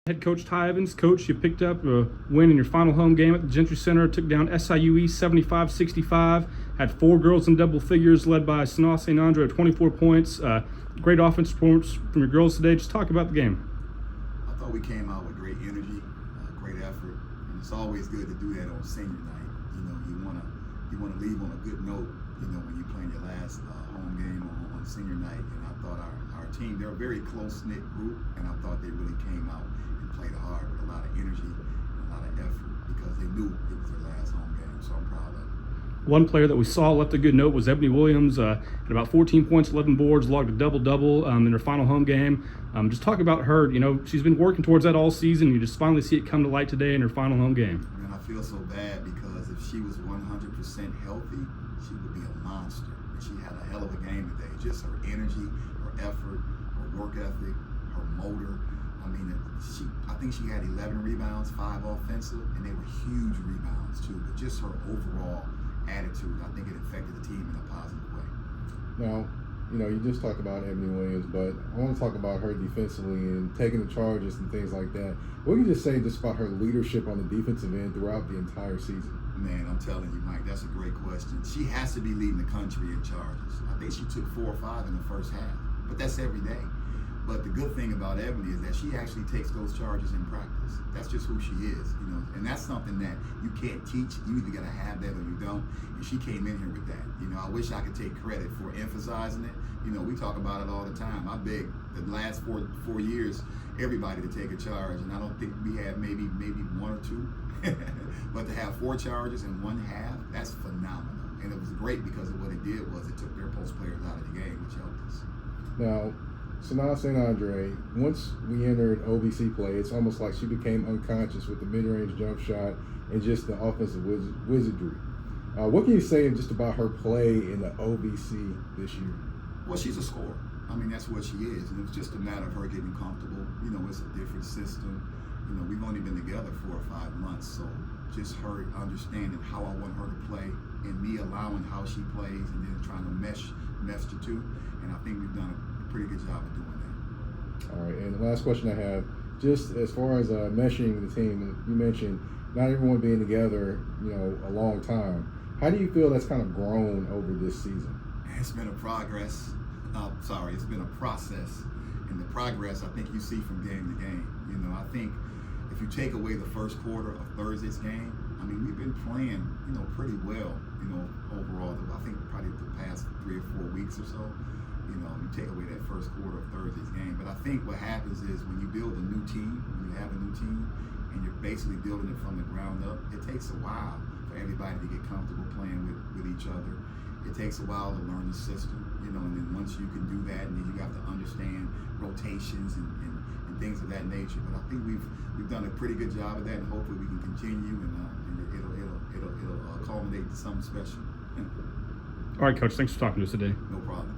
Head coach Ty Evans. Coach, you picked up a win in your final home game at the Gentry Center, took down SIUE 75-65, had 4 girls in double figures led by Sanaa St. Andre at 24 points. Great offensive performance from your girls today. Just talk about the game. I thought we came out with great energy, great effort, and it's always good to do that on senior night. You want to leave on a good note, when you're playing your last home game on senior night. And I thought our team, they're a very close-knit group, and I thought they really came out and played hard with a lot of energy and a lot of effort because they knew it was their last home game, so I'm proud of it. One player that we saw left a good note was Ebony Williams. At about 14 points, 11 boards, logged a double-double in her final home game. Just talk about her. She's been working towards that all season. You just finally see it come to light today in her final home game. Man, I feel so bad because if she was 100% healthy, she would be a monster. And she had a hell of a game today. Just her energy, her effort, her work ethic, her motor. I think she had 11 rebounds, 5 offensive, and they were huge rebounds too. But just her overall attitude, I think it affected the team in a positive way. Now, you just talked about Ebony Williams, but I want to talk about her defensively and taking the charges and things like that. What can you just say just about her leadership on the defensive end throughout the entire season? Man, I'm telling you, Mike, that's a great question. She has to be leading the country in charges. I think she took 4 or 5 in the first half, but that's every day. But the good thing about Ebony is that she actually takes those charges in practice. That's just who she is, and that's something that you can't teach. You either got to have that or you don't. And she came in here with that. I wish I could take credit for emphasizing it. We talk about it all the time. I beg the last four years everybody to take a charge, and I don't think we had maybe 1 or 2. But to have 4 charges in 1 half, that's phenomenal. And it was great because of what it did was it took their post players out of the game, which helped us. Now, Sanaa St. Andre, once we entered OVC play, it's almost like she became unconscious with the mid-range jump shot and just the offensive wizardry. What can you say just about her play in the OVC this year? Well, she's a scorer. That's what she is. And it was just a matter of her getting comfortable. It's a different system. We've only been together 4 or 5 months, so just her understanding how I want her to play and me allowing how she plays and then trying to mesh the two. And I think we've done a pretty good job of doing that. All right, and the last question I have, just as far as meshing the team, you mentioned not everyone being together, a long time. How do you feel that's kind of grown over this season? It's been a progress. It's been a process. And the progress I think you see from game to game. I think if you take away the first quarter of Thursday's game, we've been playing, pretty well, overall. I think probably the past 3 or 4 weeks or so. You take away that first quarter of Thursday's game. But I think what happens is when you build a new team, when you have a new team, and you're basically building it from the ground up, it takes a while for everybody to get comfortable playing with each other. It takes a while to learn the system, and then once you can do that, and then you have to understand rotations and things of that nature. But I think we've done a pretty good job of that, and hopefully we can continue, and it'll culminate to something special. All right, Coach. Thanks for talking to us today. No problem.